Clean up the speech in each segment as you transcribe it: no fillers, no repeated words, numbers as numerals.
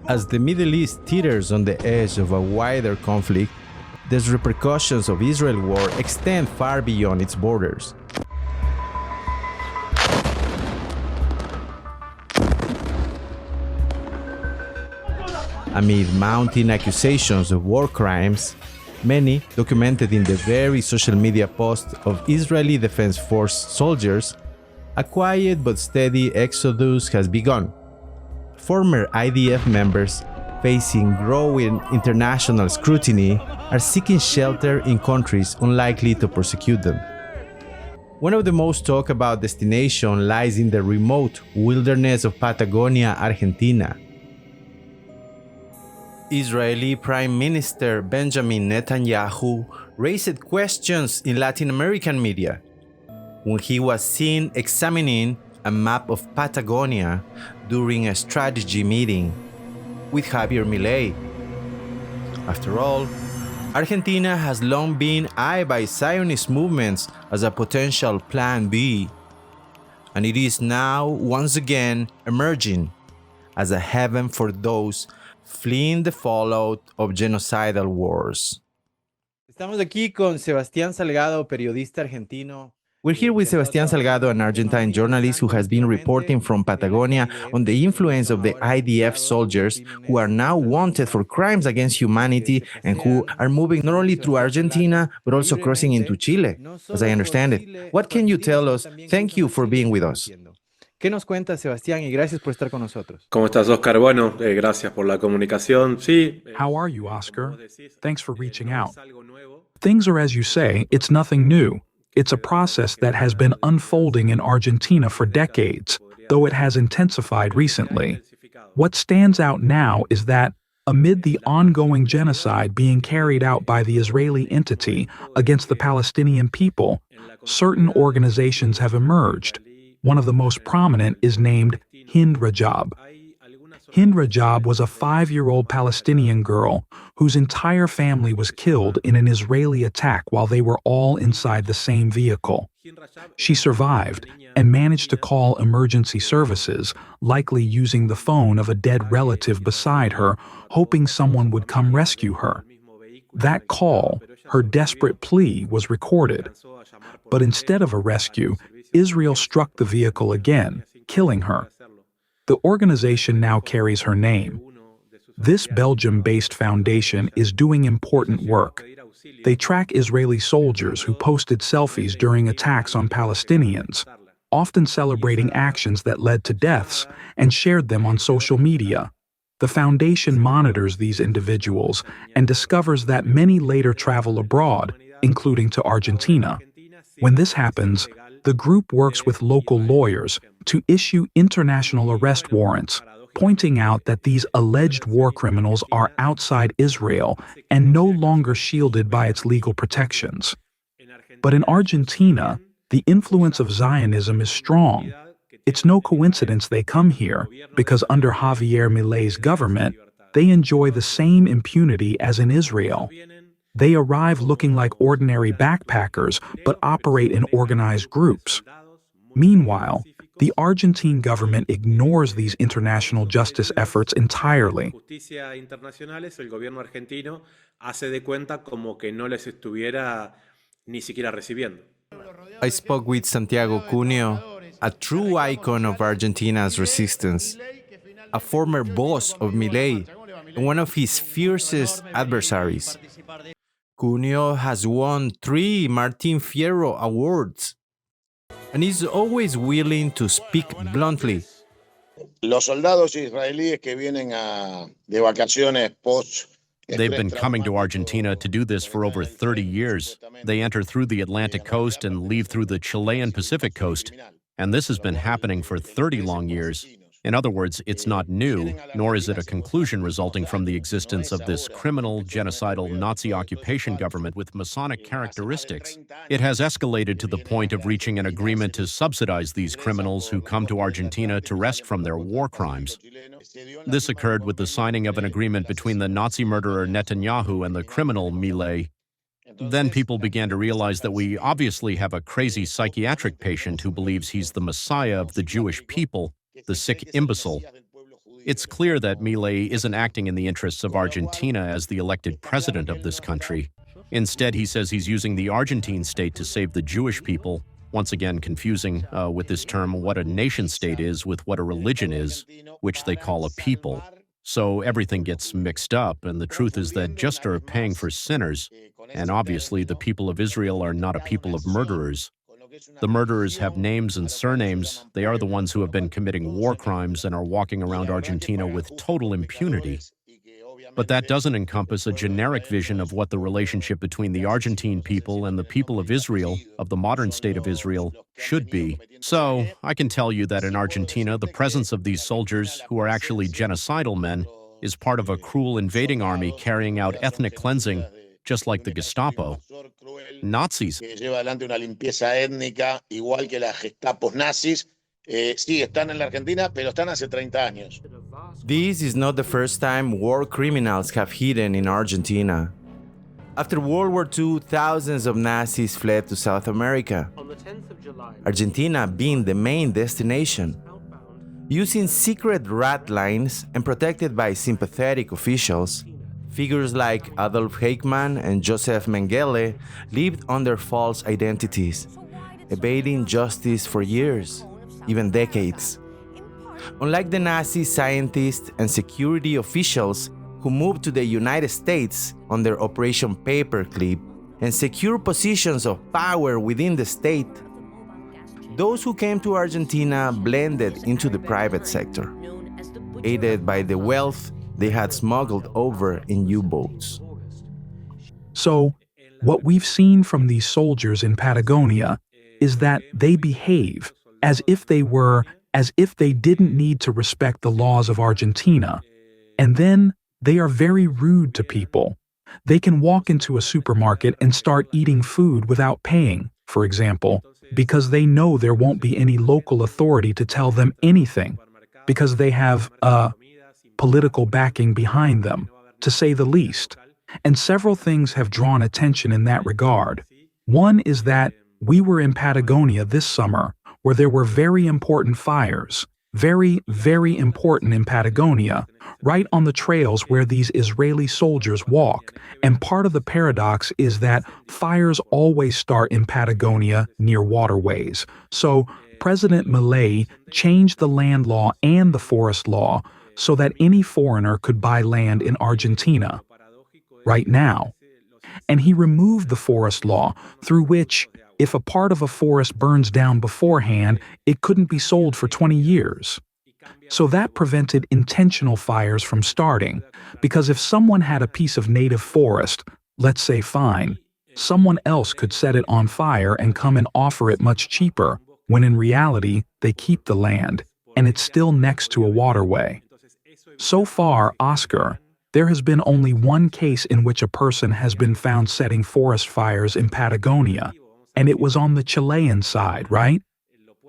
As the Middle East teeters on the edge of a wider conflict, the repercussions of Israel's war extend far beyond its borders. Amid mounting accusations of war crimes, many documented in the very social media posts of Israeli Defense Force soldiers, a quiet but steady exodus has begun. Former IDF members, facing growing international scrutiny, are seeking shelter in countries unlikely to persecute them. One of the most talked about destinations lies in the remote wilderness of Patagonia, Argentina. Israeli Prime Minister Benjamin Netanyahu raised questions in Latin American media when he was seen examining a map of Patagonia during a strategy meeting with Javier Milei. After all, Argentina has long been eyed by Zionist movements as a potential Plan B, and it is now once again emerging as a haven for those fleeing the fallout of genocidal wars. Estamos aquí con Sebastian Salgado, periodista argentino. We're here with Sebastian Salgado, an Argentine journalist who has been reporting from Patagonia on the influence of the IDF soldiers who are now wanted for crimes against humanity and who are moving not only through Argentina, but also crossing into Chile, as I understand it. What can you tell us? Thank you for being with us. ¿Qué nos cuenta, Sebastián? Y gracias por estar con nosotros. ¿Cómo estás, Oscar? Bueno, gracias por la comunicación. Sí. How are you, Oscar? Thanks for reaching out. Things are as you say, it's nothing new. It's a process that has been unfolding in Argentina for decades, though it has intensified recently. What stands out now is that, amid the ongoing genocide being carried out by the Israeli entity against the Palestinian people, certain organizations have emerged. One of the most prominent is named Hind Rajab. Hind Rajab was a 5-year-old Palestinian girl whose entire family was killed in an Israeli attack while they were all inside the same vehicle. She survived and managed to call emergency services, likely using the phone of a dead relative beside her, hoping someone would come rescue her. That call, her desperate plea, was recorded. But instead of a rescue, Israel struck the vehicle again, killing her. The organization now carries her name. This Belgium-based foundation is doing important work. They track Israeli soldiers who posted selfies during attacks on Palestinians, often celebrating actions that led to deaths, and shared them on social media. The foundation monitors these individuals and discovers that many later travel abroad, including to Argentina. When this happens, the group works with local lawyers to issue international arrest warrants, pointing out that these alleged war criminals are outside Israel and no longer shielded by its legal protections. But in Argentina, the influence of Zionism is strong. It's no coincidence they come here, because under Javier Milei's government, they enjoy the same impunity as in Israel. They arrive looking like ordinary backpackers, but operate in organized groups. Meanwhile, the Argentine government ignores these international justice efforts entirely. I spoke with Santiago Cuneo, a true icon of Argentina's resistance, a former boss of Milei, and one of his fiercest adversaries. Cuneo has won 3 Martín Fierro awards, and is always willing to speak bluntly. Los soldados israelíes que vienen de vacaciones post. They've been coming to Argentina to do this for over 30 years. They enter through the Atlantic coast and leave through the Chilean Pacific coast, and this has been happening for 30 long years. In other words, it's not new, nor is it a conclusion resulting from the existence of this criminal, genocidal Nazi occupation government with Masonic characteristics. It has escalated to the point of reaching an agreement to subsidize these criminals who come to Argentina to rest from their war crimes. This occurred with the signing of an agreement between the Nazi murderer Netanyahu and the criminal Milei. Then people began to realize that we obviously have a crazy psychiatric patient who believes he's the Messiah of the Jewish people, the sick imbecile. It's clear that Milei isn't acting in the interests of Argentina as the elected president of this country. Instead, he says he's using the Argentine state to save the Jewish people, once again confusing with this term what a nation state is with what a religion is, which they call a people. So everything gets mixed up, and the truth is that just are paying for sinners, and obviously the people of Israel are not a people of murderers. The murderers have names and surnames. They are the ones who have been committing war crimes and are walking around Argentina with total impunity. But that doesn't encompass a generic vision of what the relationship between the Argentine people and the people of Israel, of the modern state of Israel, should be. So, I can tell you that in Argentina, the presence of these soldiers, who are actually genocidal men, is part of a cruel invading army carrying out ethnic cleansing, just like the Gestapo. Nazis. Que lleva adelante una limpieza étnica, igual que las Gestapos nazis. Sí, están en la Argentina, pero están hace 30 años. This is not the first time war criminals have hidden in Argentina. After World War II, thousands of Nazis fled to South America, Argentina being the main destination. Using secret rat lines and protected by sympathetic officials, figures like Adolf Eichmann and Joseph Mengele lived under false identities, evading justice for years, even decades. Unlike the Nazi scientists and security officials who moved to the United States under Operation Paperclip and secure positions of power within the state, those who came to Argentina blended into the private sector, aided by the wealth they had smuggled over in U-boats. So, what we've seen from these soldiers in Patagonia is that they behave as if they didn't need to respect the laws of Argentina. And then they are very rude to people. They can walk into a supermarket and start eating food without paying, for example, because they know there won't be any local authority to tell them anything, because they have political backing behind them, to say the least. And several things have drawn attention in that regard. One is that we were in Patagonia this summer, where there were very important fires, very, very important in Patagonia, right on the trails where these Israeli soldiers walk. And part of the paradox is that fires always start in Patagonia near waterways. So President Milei changed the land law and the forest law so that any foreigner could buy land in Argentina right now. And he removed the forest law, through which, if a part of a forest burns down beforehand, it couldn't be sold for 20 years. So that prevented intentional fires from starting, because if someone had a piece of native forest, let's say fine, someone else could set it on fire and come and offer it much cheaper, when in reality they keep the land, and it's still next to a waterway. So far, Oscar, there has been only one case in which a person has been found setting forest fires in Patagonia, and it was on the Chilean side, right?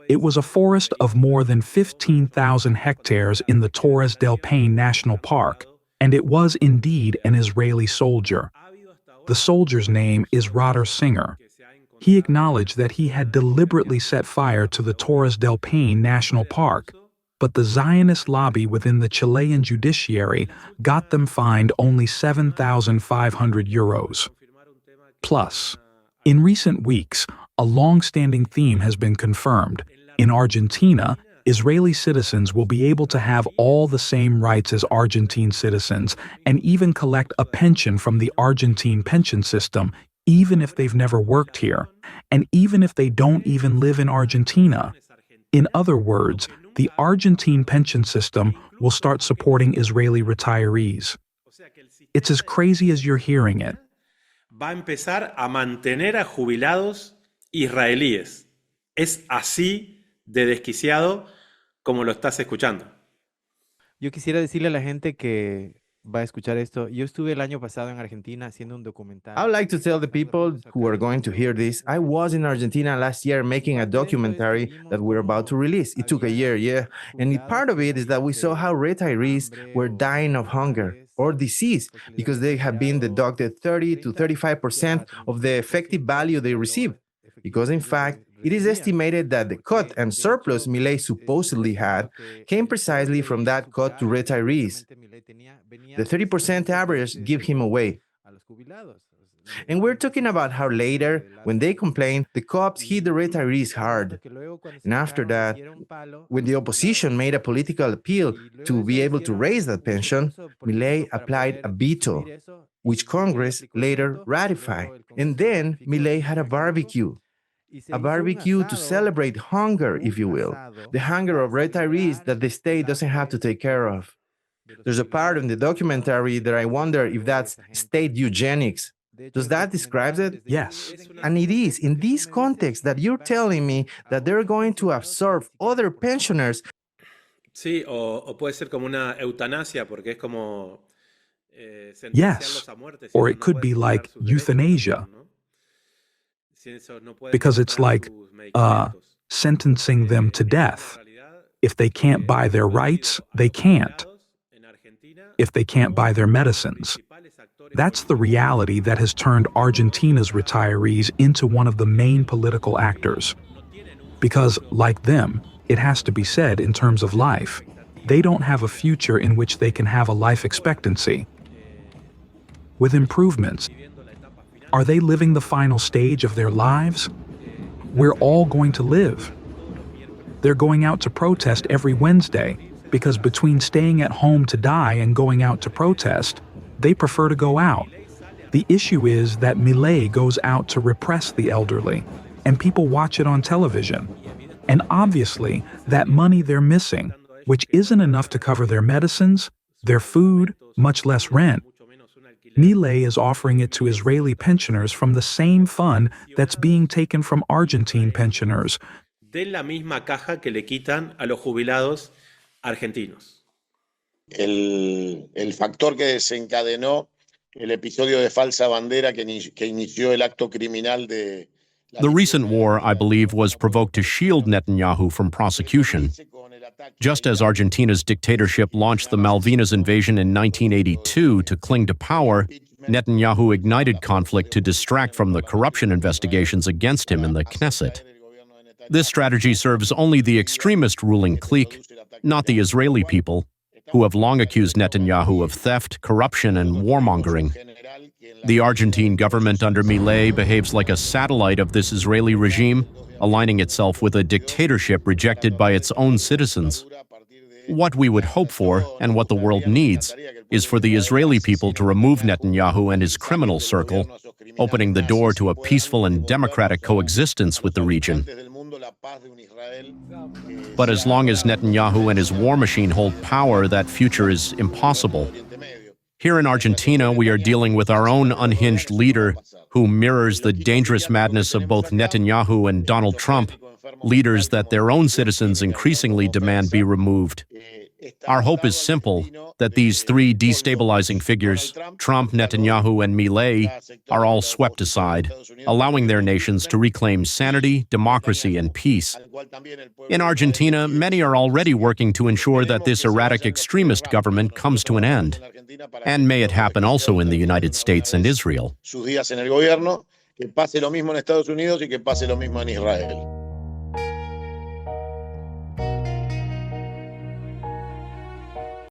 It was a forest of more than 15,000 hectares in the Torres del Paine National Park, and it was indeed an Israeli soldier. The soldier's name is Rotter Singer. He acknowledged that he had deliberately set fire to the Torres del Paine National Park, but the Zionist lobby within the Chilean judiciary got them fined only 7,500 euros. Plus, in recent weeks, a long-standing theme has been confirmed. In Argentina, Israeli citizens will be able to have all the same rights as Argentine citizens and even collect a pension from the Argentine pension system, even if they've never worked here, and even if they don't even live in Argentina. In other words, the Argentine pension system will start supporting Israeli retirees. It's as crazy as you're hearing it. Va a empezar a mantener a jubilados israelíes. Es así de desquiciado como lo estás escuchando. Yo quisiera decirle a la gente que va a escuchar esto. Yo estuve el año pasado en Argentina haciendo un documental. I would like to tell the people who are going to hear this, I was in Argentina last year making a documentary that we're about to release. It took a year, yeah. And part of it is that we saw how retirees were dying of hunger or disease because they have been deducted 30 to 35% of the effective value they receive. Because in fact, It is estimated that the cut and surplus Milei supposedly had came precisely from that cut to retirees. The 30% average give him away. And we're talking about how later, when they complained, the cops hit the retirees hard. And after that, when the opposition made a political appeal to be able to raise that pension, Milei applied a veto, which Congress later ratified. And then Milei had a barbecue to celebrate hunger, if you will, the hunger of retirees that the state doesn't have to take care of. There's a part in the documentary that I wonder if that's state eugenics. Does that describe it? Yes. And it is in this context that you're telling me that they're going to absorb other pensioners. Sí, o puede ser como una eutanasia, porque es como Yes. Or it could be like euthanasia, because it's like sentencing them to death. If they can't buy their rights, they can't. If they can't buy their medicines. That's the reality that has turned Argentina's retirees into one of the main political actors. Because, like them, it has to be said in terms of life, they don't have a future in which they can have a life expectancy. With improvements, are they living the final stage of their lives? We're all going to live. They're going out to protest every Wednesday, because between staying at home to die and going out to protest, they prefer to go out. The issue is that Milei goes out to repress the elderly, and people watch it on television. And obviously, that money they're missing, which isn't enough to cover their medicines, their food, much less rent, Milei is offering it to Israeli pensioners from the same fund that's being taken from Argentine pensioners. De la misma caja que le quitan a los jubilados argentinos. El factor que desencadenó el episodio de falsa bandera que inició el acto criminal de... The recent war, I believe, was provoked to shield Netanyahu from prosecution. Just as Argentina's dictatorship launched the Malvinas invasion in 1982 to cling to power, Netanyahu ignited conflict to distract from the corruption investigations against him in the Knesset. This strategy serves only the extremist ruling clique, not the Israeli people, who have long accused Netanyahu of theft, corruption, and warmongering. The Argentine government under Milei behaves like a satellite of this Israeli regime, aligning itself with a dictatorship rejected by its own citizens. What we would hope for, and what the world needs, is for the Israeli people to remove Netanyahu and his criminal circle, opening the door to a peaceful and democratic coexistence with the region. But as long as Netanyahu and his war machine hold power, that future is impossible. Here in Argentina, we are dealing with our own unhinged leader who mirrors the dangerous madness of both Netanyahu and Donald Trump, leaders that their own citizens increasingly demand be removed. Our hope is simple, that these three destabilizing figures, Trump, Netanyahu, and Milei, are all swept aside, allowing their nations to reclaim sanity, democracy, and peace. In Argentina, many are already working to ensure that this erratic extremist government comes to an end. And may it happen also in the United States and Israel. Que pase lo mismo en Estados Unidos y que pase lo mismo en Israel.